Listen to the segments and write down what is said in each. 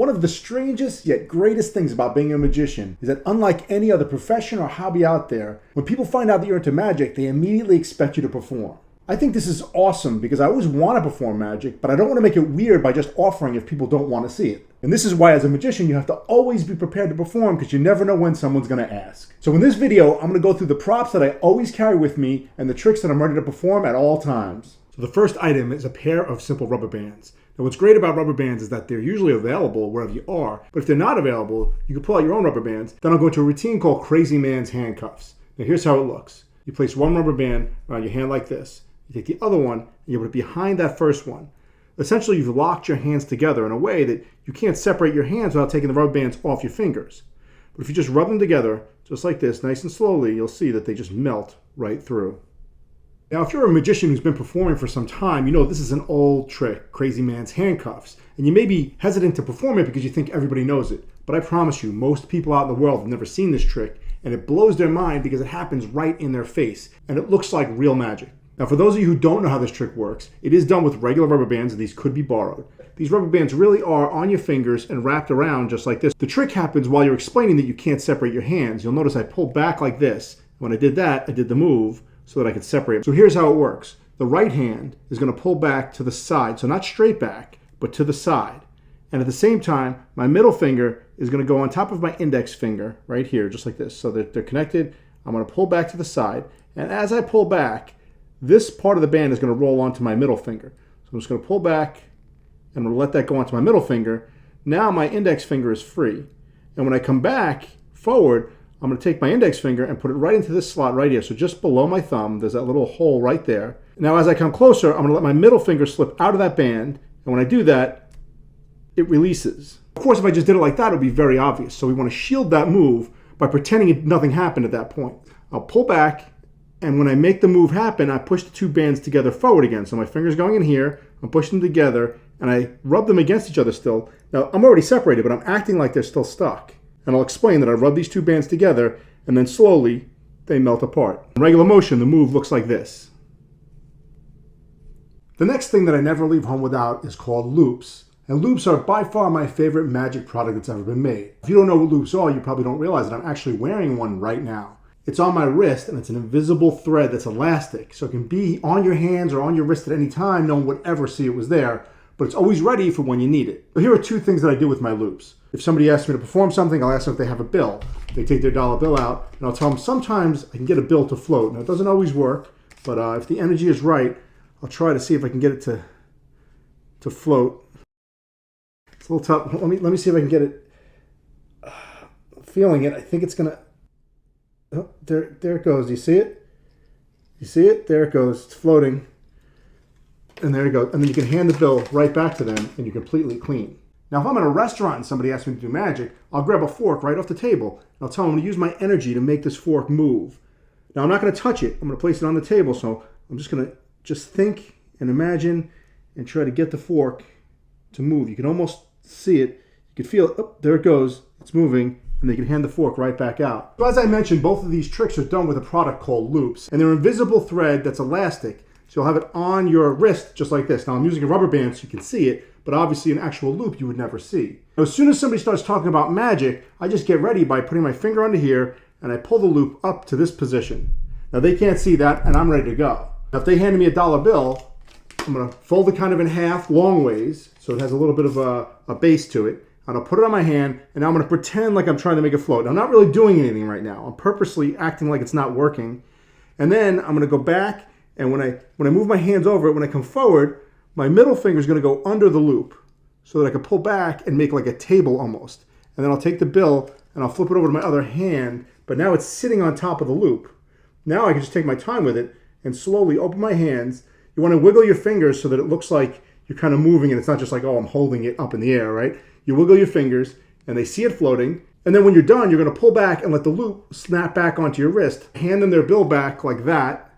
One of the strangest yet greatest things about being a magician is that unlike any other profession or hobby out there, when people find out that you're into magic, they immediately expect you to perform. I think this is awesome because I always want to perform magic, but I don't want to make it weird by just offering if people don't want to see it. And this is why as a magician, you have to always be prepared to perform because you never know when someone's going to ask. So in this video, I'm going to go through the props that I always carry with me and the tricks that I'm ready to perform at all times. So the first item is a pair of simple rubber bands. Now what's great about rubber bands is that they're usually available wherever you are, but if they're not available, you can pull out your own rubber bands. Then I'll go into a routine called Crazy Man's Handcuffs. Now here's how it looks. You place one rubber band around your hand like this. You take the other one and you put it behind that first one. Essentially, you've locked your hands together in a way that you can't separate your hands without taking the rubber bands off your fingers. But if you just rub them together, just like this, nice and slowly, you'll see that they just melt right through. Now, if you're a magician who's been performing for some time, you know this is an old trick, Crazy Man's Handcuffs. And you may be hesitant to perform it because you think everybody knows it. But I promise you, most people out in the world have never seen this trick, and it blows their mind because it happens right in their face, and it looks like real magic. Now, for those of you who don't know how this trick works, it is done with regular rubber bands, and these could be borrowed. These rubber bands really are on your fingers and wrapped around just like this. The trick happens while you're explaining that you can't separate your hands. You'll notice I pulled back like this. When I did that, I did the move so that I could separate. So here's how it works. The right hand is going to pull back to the side, so not straight back, but to the side. And at the same time, my middle finger is going to go on top of my index finger right here, just like this. So that they're connected. I'm going to pull back to the side, and as I pull back, this part of the band is going to roll onto my middle finger. So I'm just going to pull back and I'm going to let that go onto my middle finger. Now my index finger is free. And when I come back forward, I'm going to take my index finger and put it right into this slot right here. So just below my thumb, there's that little hole right there. Now as I come closer, I'm going to let my middle finger slip out of that band. And when I do that, it releases. Of course, if I just did it like that, it would be very obvious. So we want to shield that move by pretending nothing happened at that point. I'll pull back. And when I make the move happen, I push the two bands together forward again. So my finger's going in here, I'm pushing them together, and I rub them against each other still. Now, I'm already separated, but I'm acting like they're still stuck. And I'll explain that I rub these two bands together, and then slowly, they melt apart. In regular motion, the move looks like this. The next thing that I never leave home without is called loops. And loops are by far my favorite magic product that's ever been made. If you don't know what loops are, you probably don't realize that I'm actually wearing one right now. It's on my wrist, and it's an invisible thread that's elastic, so it can be on your hands or on your wrist at any time. No one would ever see it was there, but it's always ready for when you need it. So here are two things that I do with my loops. If somebody asks me to perform something, I'll ask them if they have a bill. They take their dollar bill out, and I'll tell them sometimes I can get a bill to float. Now, it doesn't always work, but if the energy is right, I'll try to see if I can get it to float. It's a little tough. Let me see if I can get it. I'm feeling it. I think it's going to... Oh, there it goes. Do you see it? You see it? There it goes. It's floating. And there you go. And then you can hand the bill right back to them and you're completely clean. Now, if I'm in a restaurant and somebody asks me to do magic, I'll grab a fork right off the table and I'll tell them I'm going to use my energy to make this fork move. Now, I'm not going to touch it. I'm going to place it on the table. So I'm just going to think and imagine and try to get the fork to move. You can almost see it. You can feel it. Oh, there it goes. It's moving. And they can hand the fork right back out. So as I mentioned, both of these tricks are done with a product called loops, and they're invisible thread that's elastic. So you'll have it on your wrist just like this. Now I'm using a rubber band so you can see it, but obviously an actual loop you would never see. Now, as soon as somebody starts talking about magic, I just get ready by putting my finger under here and I pull the loop up to this position. Now they can't see that and I'm ready to go. Now if they handed me a dollar bill, I'm going to fold it kind of in half long ways so it has a little bit of a base to it. And I'll put it on my hand, and now I'm going to pretend like I'm trying to make it float. Now, I'm not really doing anything right now. I'm purposely acting like it's not working. And then I'm going to go back, and when I move my hands over it, when I come forward, my middle finger is going to go under the loop so that I can pull back and make like a table almost. And then I'll take the bill, and I'll flip it over to my other hand, but now it's sitting on top of the loop. Now I can just take my time with it and slowly open my hands. You want to wiggle your fingers so that it looks like you're kind of moving, and it's not just like, oh, I'm holding it up in the air, right? You wiggle your fingers, and they see it floating. And then when you're done, you're going to pull back and let the loop snap back onto your wrist. Hand them their bill back like that.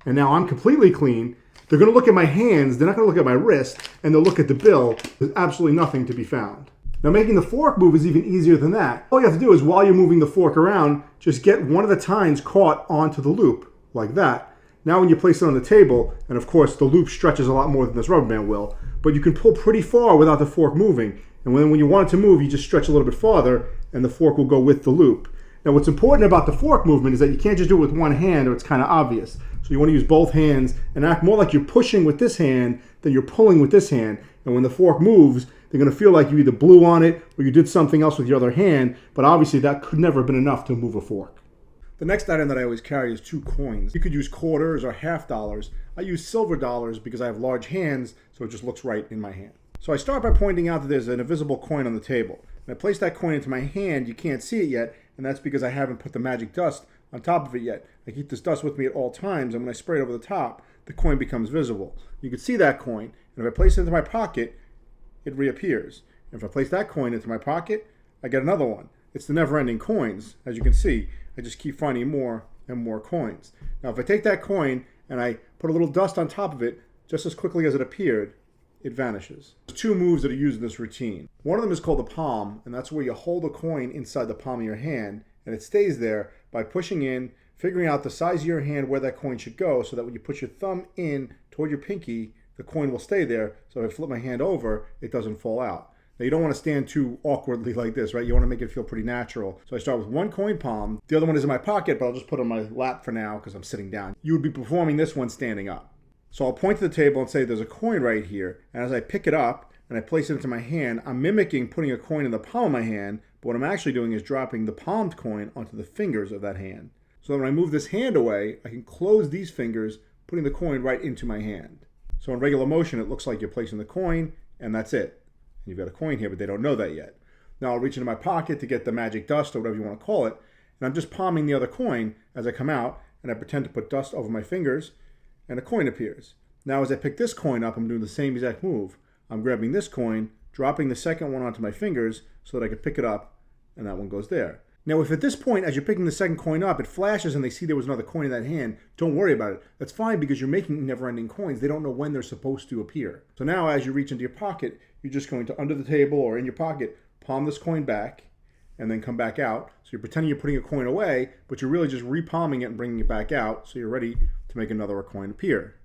And now I'm completely clean. They're going to look at my hands. They're not going to look at my wrist. And they'll look at the bill. There's absolutely nothing to be found. Now, making the fork move is even easier than that. All you have to do is, while you're moving the fork around, just get one of the tines caught onto the loop, like that. Now when you place it on the table, and of course the loop stretches a lot more than this rubber band will, but you can pull pretty far without the fork moving. And then when you want it to move, you just stretch a little bit farther and the fork will go with the loop. Now what's important about the fork movement is that you can't just do it with one hand or it's kind of obvious. So you want to use both hands and act more like you're pushing with this hand than you're pulling with this hand. And when the fork moves, they're going to feel like you either blew on it or you did something else with your other hand, but obviously that could never have been enough to move a fork. The next item that I always carry is 2 coins. You could use quarters or half dollars. I use silver dollars because I have large hands, so it just looks right in my hand. So I start by pointing out that there's an invisible coin on the table. And I place that coin into my hand. You can't see it yet, and that's because I haven't put the magic dust on top of it yet. I keep this dust with me at all times, and when I spray it over the top, the coin becomes visible. You can see that coin, and if I place it into my pocket, it reappears. And if I place that coin into my pocket, I get another one. It's the never-ending coins. As you can see, I just keep finding more and more coins. Now, if I take that coin and I put a little dust on top of it, just as quickly as it appeared, it vanishes. There's 2 moves that are used in this routine. One of them is called the palm, and that's where you hold a coin inside the palm of your hand, and it stays there by pushing in, figuring out the size of your hand where that coin should go, so that when you put your thumb in toward your pinky, the coin will stay there. So if I flip my hand over, it doesn't fall out. Now you don't want to stand too awkwardly like this, right? You want to make it feel pretty natural. So I start with 1 coin palm. The other one is in my pocket, but I'll just put it on my lap for now because I'm sitting down. You would be performing this one standing up. So I'll point to the table and say there's a coin right here. And as I pick it up and I place it into my hand, I'm mimicking putting a coin in the palm of my hand. But what I'm actually doing is dropping the palmed coin onto the fingers of that hand. So when I move this hand away, I can close these fingers, putting the coin right into my hand. So in regular motion, it looks like you're placing the coin, and that's it. You've got a coin here, but they don't know that yet. Now I'll reach into my pocket to get the magic dust or whatever you want to call it, and I'm just palming the other coin as I come out, and I pretend to put dust over my fingers, and a coin appears. Now as I pick this coin up, I'm doing the same exact move. I'm grabbing this coin, dropping the second one onto my fingers so that I can pick it up, and that one goes there. Now, if at this point, as you're picking the second coin up, it flashes and they see there was another coin in that hand, don't worry about it. That's fine because you're making never-ending coins. They don't know when they're supposed to appear. So now, as you reach into your pocket, you're just going to, under the table or in your pocket, palm this coin back and then come back out. So you're pretending you're putting a coin away, but you're really just repalming it and bringing it back out so you're ready to make another coin appear.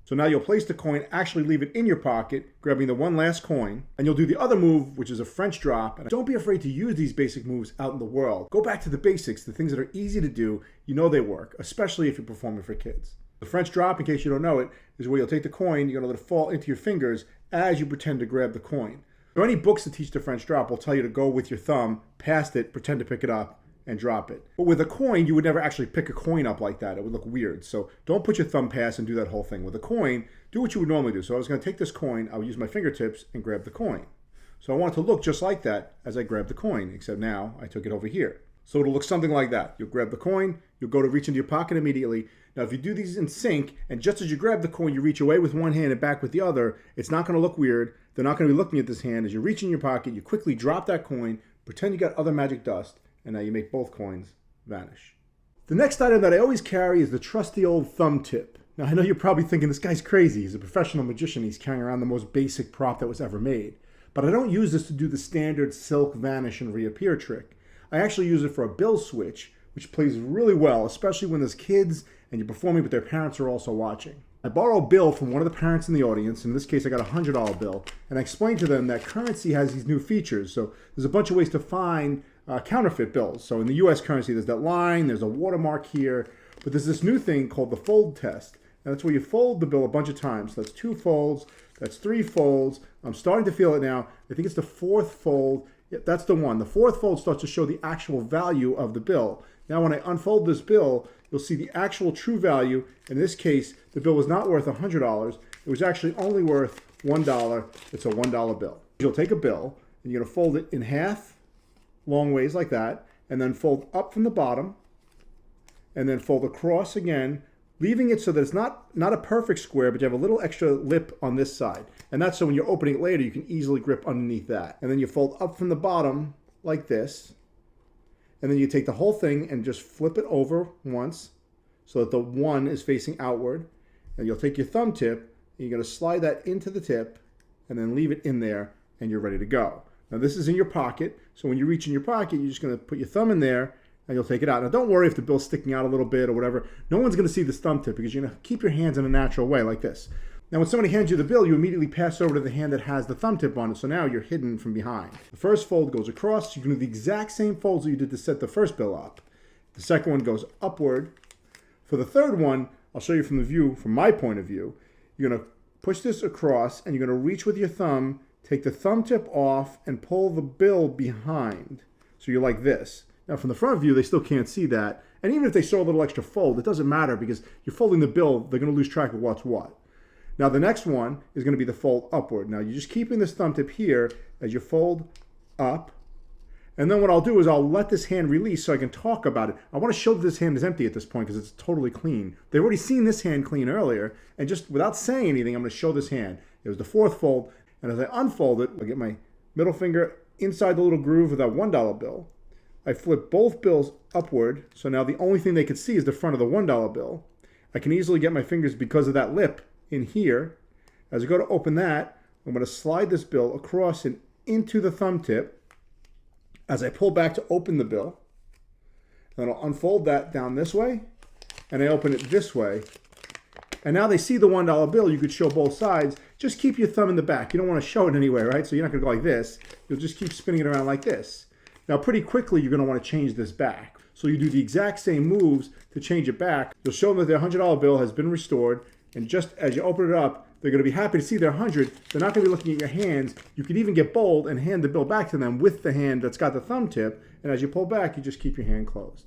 So now you'll place the coin, actually leave it in your pocket, grabbing the one last coin, and you'll do the other move, which is a French drop. And don't be afraid to use these basic moves out in the world. Go back to the basics, the things that are easy to do. You know they work, especially if you're performing for kids. The French drop, in case you don't know it, is where you'll take the coin, you're going to let it fall into your fingers as you pretend to grab the coin. There are any books that teach the French drop will tell you to go with your thumb past it, pretend to pick it up, and drop it. But with a coin, you would never actually pick a coin up like that. It would look weird. So don't put your thumb past and do that whole thing. With a coin, do what you would normally do. So I was going to take this coin, I would use my fingertips and grab the coin. So I want it to look just like that as I grab the coin, except now I took it over here. So it'll look something like that. You'll grab the coin, you'll go to reach into your pocket immediately. Now if you do these in sync, and just as you grab the coin, you reach away with one hand and back with the other, it's not going to look weird. They're not going to be looking at this hand. As you reach in your pocket, you quickly drop that coin, pretend you got other magic dust, and now you make both coins vanish. The next item that I always carry is the trusty old thumb tip. Now I know you're probably thinking this guy's crazy. He's a professional magician. He's carrying around the most basic prop that was ever made. But I don't use this to do the standard silk vanish and reappear trick. I actually use it for a bill switch, which plays really well, especially when there's kids and you're performing but their parents are also watching. I borrow a bill from one of the parents in the audience. In this case, I got a $100 bill, and I explained to them that currency has these new features. So there's a bunch of ways to find counterfeit bills. So in the US currency, there's that line, there's a watermark here, but there's this new thing called the fold test. And that's where you fold the bill a bunch of times. So that's 2 folds, that's 3 folds. I'm starting to feel it now. I think it's the 4th fold. Yeah, that's the one. The 4th fold starts to show the actual value of the bill. Now when I unfold this bill, you'll see the actual true value. In this case, the bill was not worth $100. It was actually only worth $1. It's a $1 bill. You'll take a bill and you're going to fold it in half, long ways like that, and then fold up from the bottom, and then fold across again, leaving it so that it's not a perfect square, but you have a little extra lip on this side. And that's so when you're opening it later, you can easily grip underneath that. And then you fold up from the bottom like this, and then you take the whole thing and just flip it over once so that the 1 is facing outward. And you'll take your thumb tip, and you're going to slide that into the tip, and then leave it in there, and you're ready to go. Now this is in your pocket, so when you reach in your pocket, you're just going to put your thumb in there, and you'll take it out. Now don't worry if the bill's sticking out a little bit or whatever. No one's going to see this thumb tip because you're going to keep your hands in a natural way like this. Now, when somebody hands you the bill, you immediately pass over to the hand that has the thumb tip on it, so now you're hidden from behind. The first fold goes across. You can do the exact same folds that you did to set the first bill up. The second one goes upward. For the third one, I'll show you from the view, from my point of view. You're going to push this across, and you're going to reach with your thumb, take the thumb tip off, and pull the bill behind. So you're like this. Now, from the front view, they still can't see that. And even if they saw a little extra fold, it doesn't matter because you're folding the bill. They're going to lose track of what's what. Now, the next one is going to be the fold upward. Now, you're just keeping this thumb tip here as you fold up. And then what I'll do is I'll let this hand release so I can talk about it. I want to show that this hand is empty at this point because it's totally clean. They've already seen this hand clean earlier. And just without saying anything, I'm going to show this hand. It was the fourth fold. And as I unfold it, I get my middle finger inside the little groove of that $1 bill. I flip both bills upward. So now the only thing they can see is the front of the $1 bill. I can easily get my fingers, because of that lip, in here. As I go to open that, I'm going to slide this bill across and into the thumb tip. As I pull back to open the bill, then I'll unfold that down this way, and I open it this way. And now they see the $1 bill. You could show both sides. Just keep your thumb in the back. You don't want to show it anywhere, right? So you're not going to go like this. You'll just keep spinning it around like this. Now, pretty quickly, you're going to want to change this back. So you do the exact same moves to change it back. You'll show them that their $100 bill has been restored. And just as you open it up, they're going to be happy to see their 100. They're not going to be looking at your hands. You could even get bold and hand the bill back to them with the hand that's got the thumb tip. And as you pull back, you just keep your hand closed.